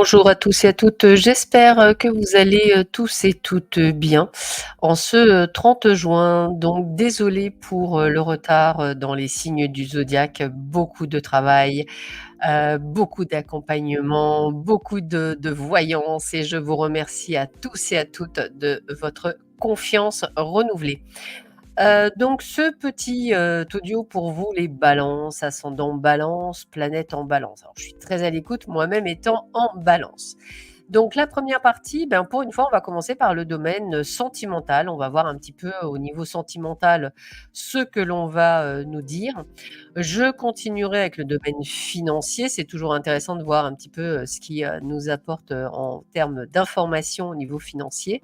Bonjour à tous et à toutes, j'espère, que vous allez, tous et toutes, bien en ce, 30 juin. Donc désolée pour, le retard, dans les signes du zodiaque, beaucoup de travail, beaucoup d'accompagnement, beaucoup de voyance et je vous remercie à tous et à toutes de votre confiance renouvelée. Donc ce petit, audio pour vous les balances, ascendant balance, planète en balance. Alors je suis très à l'écoute moi-même étant en balance. Donc la première partie, ben, pour une fois, on va commencer par le domaine, sentimental. On va voir un petit peu au niveau sentimental ce que l'on va, nous dire. Je continuerai avec le domaine financier. C'est toujours intéressant de voir un petit peu, ce qui, nous apporte, en termes d'informations au niveau financier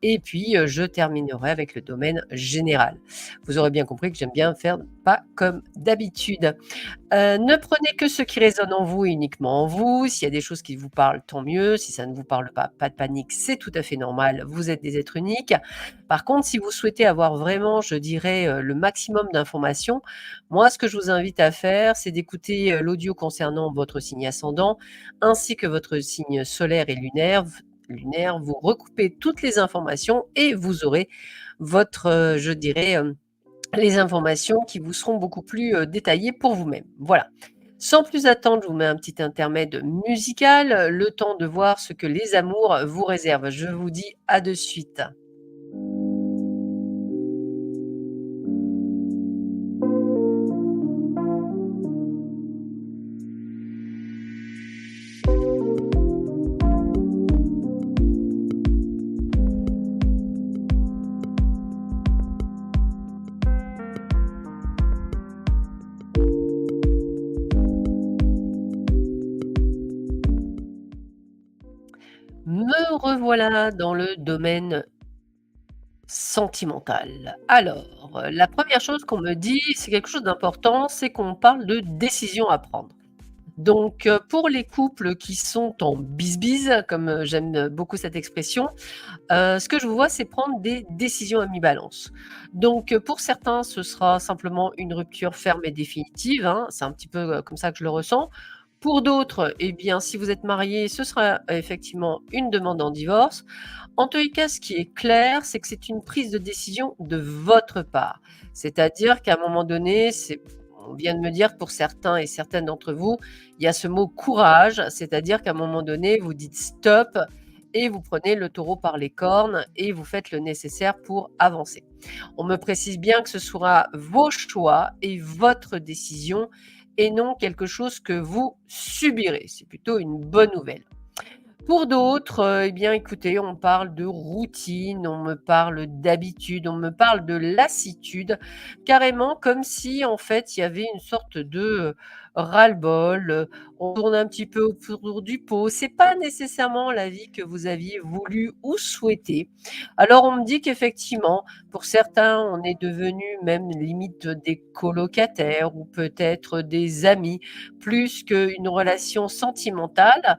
et puis, je terminerai avec le domaine général. Vous aurez bien compris que j'aime bien faire pas comme d'habitude. Ne prenez que ce qui résonne en vous et uniquement en vous. S'il y a des choses qui vous parlent, tant mieux. Si ça ne vous parle pas de panique, c'est tout à fait normal. Vous êtes des êtres uniques. Par contre, si vous souhaitez avoir vraiment, je dirais, le maximum d'informations, moi, ce que je vous invite à faire, c'est d'écouter, l'audio concernant votre signe ascendant, ainsi que votre signe solaire et lunaire. Vous recoupez toutes les informations et vous aurez votre, je dirais, les informations qui vous seront beaucoup plus, détaillées pour vous-même. Voilà. Sans plus attendre, je vous mets un petit intermède musical, le temps de voir ce que les amours vous réservent. Je vous dis à de suite. Me revoilà dans le domaine sentimental. Alors, la première chose qu'on me dit, c'est quelque chose d'important, c'est qu'on parle de décision à prendre. Donc, pour les couples qui sont en bisbise, comme, j'aime, beaucoup cette expression, ce que je vous vois, c'est prendre des décisions à mi-balance. Donc, pour certains, ce sera simplement une rupture ferme et définitive, hein, c'est un petit peu, comme ça que je le ressens. Pour d'autres, eh bien, si vous êtes mariés, ce sera effectivement une demande en divorce. En tous les cas, ce qui est clair, c'est que c'est une prise de décision de votre part. C'est-à-dire qu'à un moment donné, c'est on vient de me dire que pour certains et certaines d'entre vous, il y a ce mot courage, c'est-à-dire qu'à un moment donné, vous dites stop et vous prenez le taureau par les cornes et vous faites le nécessaire pour avancer. On me précise bien que ce sera vos choix et votre décision et non quelque chose que vous subirez. C'est plutôt une bonne nouvelle. Pour d'autres, eh bien, écoutez, on parle de routine, on me parle d'habitude, on me parle de lassitude, carrément comme si, en fait, il y avait une sorte de, ras-le-bol, on tourne un petit peu autour du pot. C'est pas nécessairement la vie que vous aviez voulu ou souhaité. Alors on me dit qu'effectivement, pour certains, on est devenus même limite des colocataires ou peut-être des amis, plus qu'une relation sentimentale.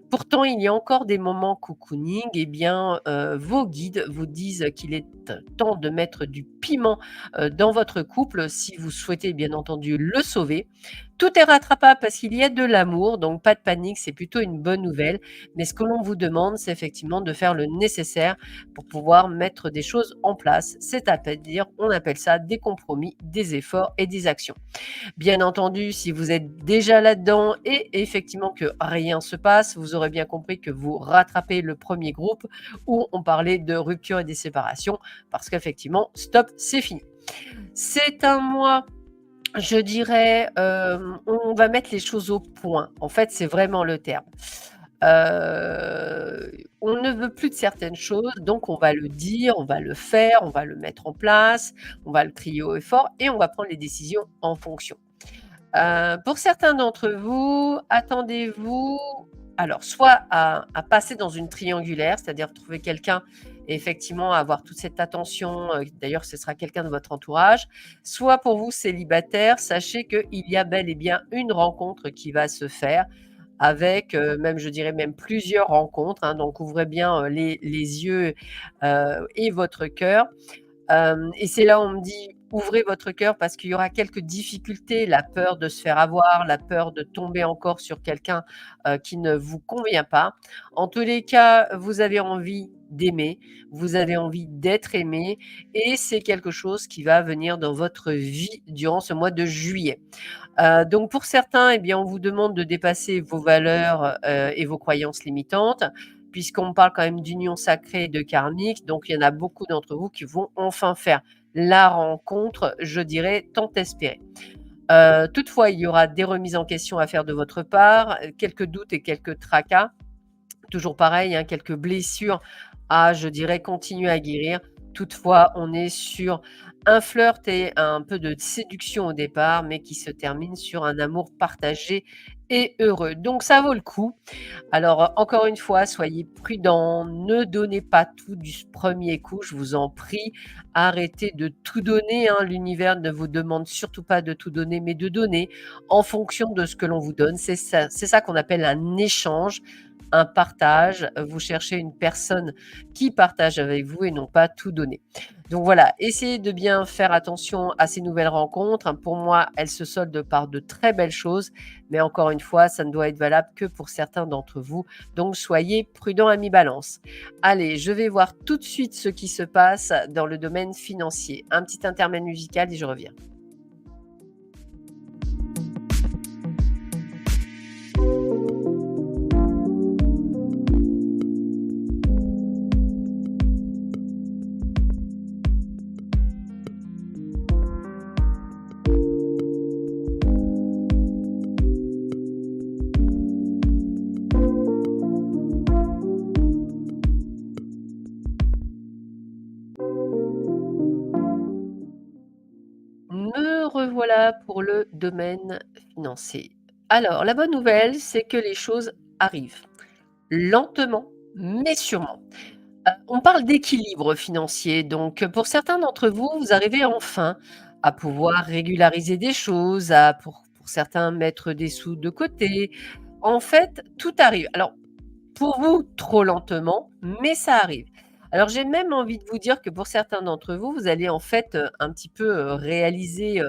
Pourtant, il y a encore des moments cocooning, eh bien, vos guides vous disent qu'il est temps de mettre du piment, dans votre couple si vous souhaitez bien entendu le sauver. Tout est rattrapable parce qu'il y a de l'amour, donc pas de panique, c'est plutôt une bonne nouvelle. Mais ce que l'on vous demande, c'est effectivement de faire le nécessaire pour pouvoir mettre des choses en place. C'est-à-dire, on appelle ça des compromis, des efforts et des actions. Bien entendu, si vous êtes déjà là-dedans et effectivement que rien se passe, vous aurez bien compris que vous rattrapez le premier groupe où on parlait de rupture et des séparations parce qu'effectivement, stop, c'est fini. C'est un mois, je dirais, on va mettre les choses au point. En fait, c'est vraiment le terme. On ne veut plus de certaines choses, donc on va le dire, on va le faire, on va le mettre en place, on va le crier haut et fort et on va prendre les décisions en fonction. Pour certains d'entre vous, attendez-vous alors soit à passer dans une triangulaire, c'est-à-dire trouver quelqu'un et effectivement avoir toute cette attention, d'ailleurs ce sera quelqu'un de votre entourage, soit pour vous célibataire, sachez qu'il y a bel et bien une rencontre qui va se faire avec, même je dirais même plusieurs rencontres, hein, donc ouvrez bien, les yeux, et votre cœur. Et c'est là où on me dit ouvrez votre cœur parce qu'il y aura quelques difficultés, la peur de se faire avoir, la peur de tomber encore sur quelqu'un, qui ne vous convient pas. En tous les cas, vous avez envie d'aimer, vous avez envie d'être aimé et c'est quelque chose qui va venir dans votre vie durant ce mois de juillet. Donc pour certains, eh bien, on vous demande de dépasser vos valeurs, et vos croyances limitantes, puisqu'on parle quand même d'union sacrée et de karmique, donc il y en a beaucoup d'entre vous qui vont enfin faire la rencontre, je dirais, tant espérée. Toutefois, il y aura des remises en question à faire de votre part, quelques doutes et quelques tracas. Toujours pareil, hein, quelques blessures à, je dirais, continuer à guérir. Toutefois, on est sur un flirt et un peu de séduction au départ, mais qui se termine sur un amour partagé et heureux. Donc ça vaut le coup. Alors, encore une fois, soyez prudents, ne donnez pas tout du premier coup, je vous en prie. Arrêtez de tout donner, hein, l'univers ne vous demande surtout pas de tout donner, mais de donner en fonction de ce que l'on vous donne. C'est ça qu'on appelle un échange, un partage. Vous cherchez une personne qui partage avec vous et non pas tout donner. Donc voilà, essayez de bien faire attention à ces nouvelles rencontres, hein. Pour moi, elles se soldent par de très belles choses, mais encore une fois, ça ne doit être valable que pour certains d'entre vous. Donc soyez prudents, amis Balance. Allez, je vais voir tout de suite ce qui se passe dans le domaine financier. Un petit intermède musical et je reviens. Me revoilà pour le domaine financier. Alors, la bonne nouvelle, c'est que les choses arrivent lentement, mais sûrement. On parle d'équilibre financier, donc pour certains d'entre vous, vous arrivez enfin à pouvoir régulariser des choses, à pour certains mettre des sous de côté. En fait, tout arrive. Alors pour vous, trop lentement, mais ça arrive. Alors j'ai même envie de vous dire que pour certains d'entre vous, vous allez en fait, un petit peu, réaliser,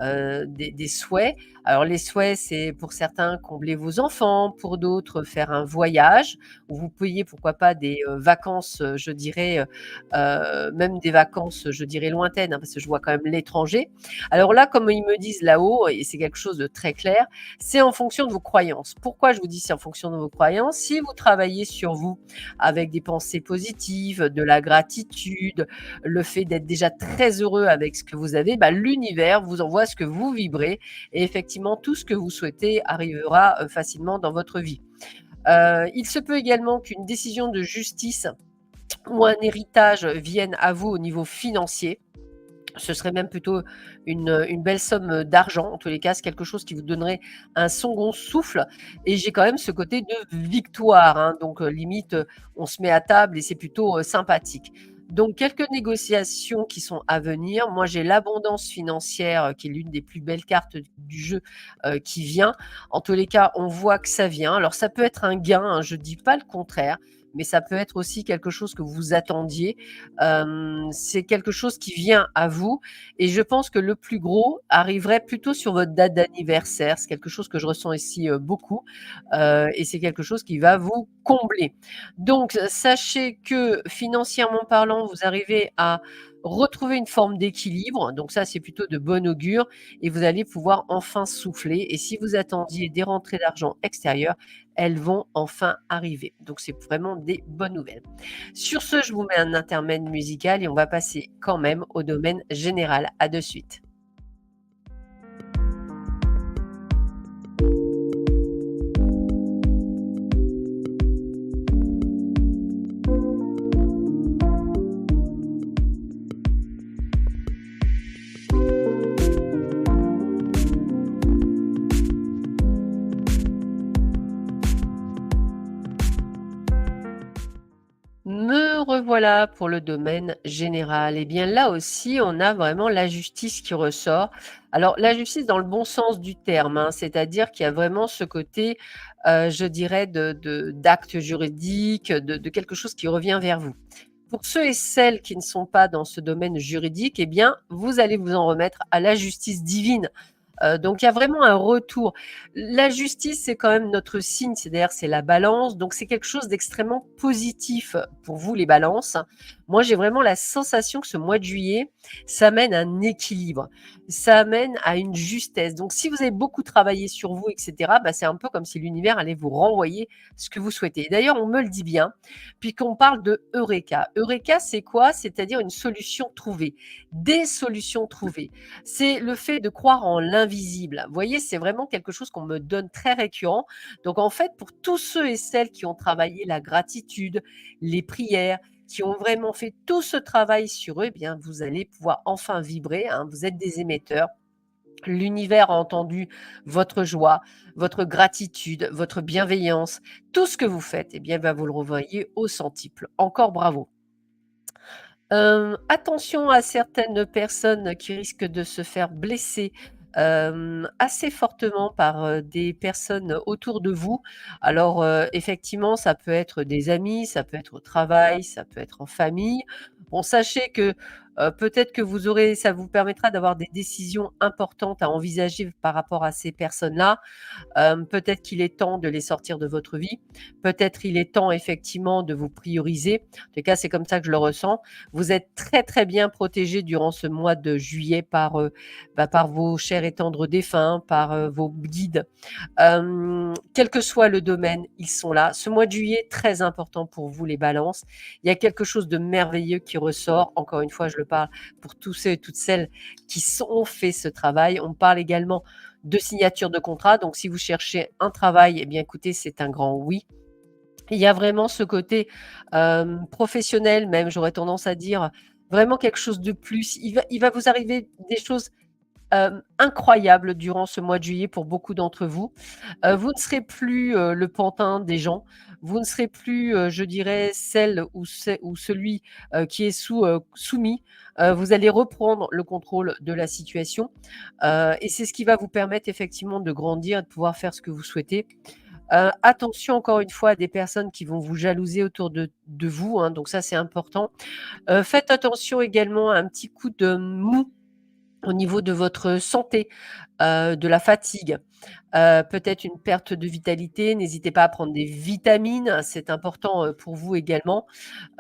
des souhaits. Alors les souhaits, c'est pour certains combler vos enfants, pour d'autres faire un voyage où vous payez pourquoi pas des, vacances, je dirais, même des vacances, je dirais lointaines, hein, parce que je vois quand même l'étranger. Alors là, comme ils me disent là-haut et c'est quelque chose de très clair, c'est en fonction de vos croyances. Pourquoi je vous dis c'est en fonction de vos croyances? Si vous travaillez sur vous avec des pensées positives, de la gratitude, le fait d'être déjà très heureux avec ce que vous avez, bah, l'univers vous envoie ce que vous vibrez et effectivement tout ce que vous souhaitez arrivera, facilement dans votre vie. Il se peut également qu'une décision de justice ou un héritage vienne à vous au niveau financier. Ce serait même plutôt une belle somme, d'argent. En tous les cas, c'est quelque chose qui vous donnerait un second souffle et j'ai quand même ce côté de victoire, hein, donc limite, on se met à table et c'est plutôt, sympathique. Donc quelques négociations qui sont à venir. Moi, j'ai l'abondance financière, qui est l'une des plus belles cartes du jeu, qui vient. En tous les cas, on voit que ça vient. Alors ça peut être un gain, hein, je ne dis pas le contraire, mais ça peut être aussi quelque chose que vous attendiez. C'est quelque chose qui vient à vous et je pense que le plus gros arriverait plutôt sur votre date d'anniversaire. C'est quelque chose que je ressens ici, beaucoup, et c'est quelque chose qui va vous combler. Donc sachez que financièrement parlant, vous arrivez à retrouver une forme d'équilibre, donc ça, c'est plutôt de bon augure et vous allez pouvoir enfin souffler et si vous attendiez des rentrées d'argent extérieures, elles vont enfin arriver. Donc c'est vraiment des bonnes nouvelles. Sur ce, je vous mets un intermède musical et on va passer quand même au domaine général. À de suite. Me revoilà pour le domaine général. Et bien là aussi, on a vraiment la justice qui ressort. Alors la justice dans le bon sens du terme, hein, c'est-à-dire qu'il y a vraiment ce côté, je dirais d'acte juridique, de quelque chose qui revient vers vous. Pour ceux et celles qui ne sont pas dans ce domaine juridique, eh bien, vous allez vous en remettre à la justice divine. Donc il y a vraiment un retour. La justice, c'est quand même notre signe, c'est-à-dire c'est la balance, donc c'est quelque chose d'extrêmement positif pour vous les balances. Moi, j'ai vraiment la sensation que ce mois de juillet, ça amène un équilibre, ça amène à une justesse. Donc si vous avez beaucoup travaillé sur vous et cetera, bah, c'est un peu comme si l'univers allait vous renvoyer ce que vous souhaitez. D'ailleurs, on me le dit bien, puisqu'on parle de eureka. Eureka, c'est quoi? C'est-à-dire une solution trouvée, des solutions trouvées. C'est le fait de croire en l'invisible. Vous voyez, c'est vraiment quelque chose qu'on me donne très récurrent. Donc en fait, pour tous ceux et celles qui ont travaillé la gratitude, les prières, qui ont vraiment fait tout ce travail sur eux, eh bien vous allez pouvoir enfin vibrer, hein. Vous êtes des émetteurs. L'univers a entendu votre joie, votre gratitude, votre bienveillance. Tout ce que vous faites, eh bien, va vous le renvoyer au centuple. Encore bravo. Attention à certaines personnes qui risquent de se faire blesser, assez fortement par, des personnes autour de vous. Alors, effectivement, ça peut être des amis, ça peut être au travail, ça peut être en famille. Bon, sachez que, peut-être que vous aurez ça vous permettra d'avoir des décisions importantes à envisager par rapport à ces personnes-là. Peut-être qu'il est temps de les sortir de votre vie. Peut-être il est temps effectivement de vous prioriser. En tout cas, c'est comme ça que je le ressens. Vous êtes très, très bien protégés durant ce mois de juillet par, par vos chers et tendres défunts, par, vos guides. Quel que soit le domaine, ils sont là. Ce mois de juillet, très important pour vous les balances. Il y a quelque chose de merveilleux qui ressort. Encore une fois, je le parle pour tous ceux et toutes celles qui ont fait ce travail. On parle également de signature de contrat. Donc, si vous cherchez un travail, eh bien, écoutez, c'est un grand oui. Il y a vraiment ce côté professionnel, même, j'aurais tendance à dire, vraiment quelque chose de plus. Il va vous arriver des choses incroyables durant ce mois de juillet pour beaucoup d'entre vous. Vous ne serez plus, le pantin des gens. Vous ne serez plus, je dirais, celle ou celui, qui est soumis. Vous allez reprendre le contrôle de la situation, et c'est ce qui va vous permettre effectivement de grandir et de pouvoir faire ce que vous souhaitez. Attention encore une fois à des personnes qui vont vous jalouser autour de vous, hein, donc ça, c'est important. Faites attention également à un petit coup de mou au niveau de votre santé, de la fatigue, peut-être une perte de vitalité. N'hésitez pas à prendre des vitamines, c'est important, pour vous également.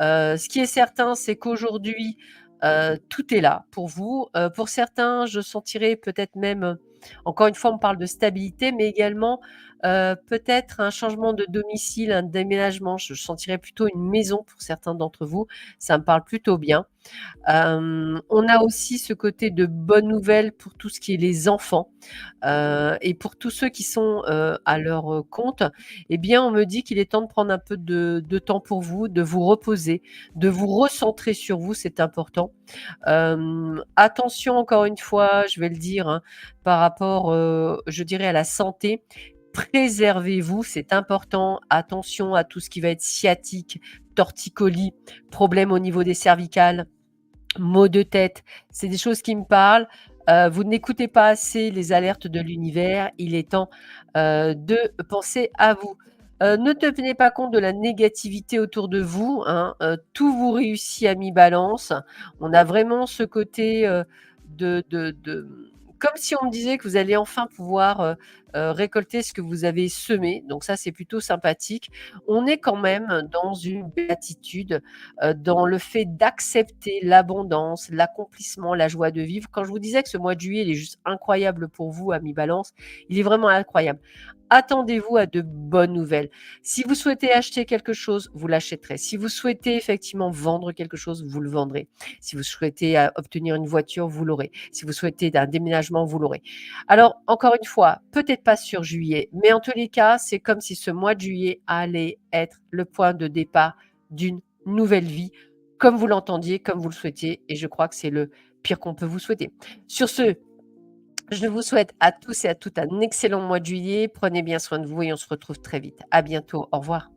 Ce qui est certain, c'est qu'aujourd'hui, tout est là pour vous. Pour certains, je sentirais peut-être même, encore une fois, on parle de stabilité, mais également, peut-être un changement de domicile, un déménagement. Je sentirais plutôt une maison pour certains d'entre vous. Ça me parle plutôt bien. On a aussi ce côté de bonnes nouvelles pour tout ce qui est les enfants, et pour tous ceux qui sont, à leur, compte, eh bien, on me dit qu'il est temps de prendre un peu de temps pour vous, de vous reposer, de vous recentrer sur vous, c'est important. Attention encore une fois, je vais le dire, hein, par rapport, je dirais à la santé, préservez-vous, c'est important. Attention à tout ce qui va être sciatique, torticolis, problèmes au niveau des cervicales, maux de tête, c'est des choses qui me parlent. Vous n'écoutez pas assez les alertes de l'univers. Il est temps, de penser à vous. Ne tenez pas compte de la négativité autour de vous, hein, tout vous réussit à mi-balance. On a vraiment ce côté, de comme si on me disait que vous allez enfin pouvoir, récolter ce que vous avez semé, donc ça, c'est plutôt sympathique. On est quand même dans une béatitude, dans le fait d'accepter l'abondance, l'accomplissement, la joie de vivre. Quand je vous disais que ce mois de juillet, il est juste incroyable pour vous à mi-balance, il est vraiment incroyable. Attendez-vous à de bonnes nouvelles. Si vous souhaitez acheter quelque chose, vous l'achèterez. Si vous souhaitez effectivement vendre quelque chose, vous le vendrez. Si vous souhaitez, obtenir une voiture, vous l'aurez. Si vous souhaitez un déménagement, vous l'aurez. Alors encore une fois, peut-être pas sur juillet, mais en tous les cas, c'est comme si ce mois de juillet allait être le point de départ d'une nouvelle vie, comme vous l'entendiez, comme vous le souhaitiez, et je crois que c'est le pire qu'on peut vous souhaiter. Sur ce, je vous souhaite à tous et à toutes un excellent mois de juillet. Prenez bien soin de vous et on se retrouve très vite. À bientôt. Au revoir.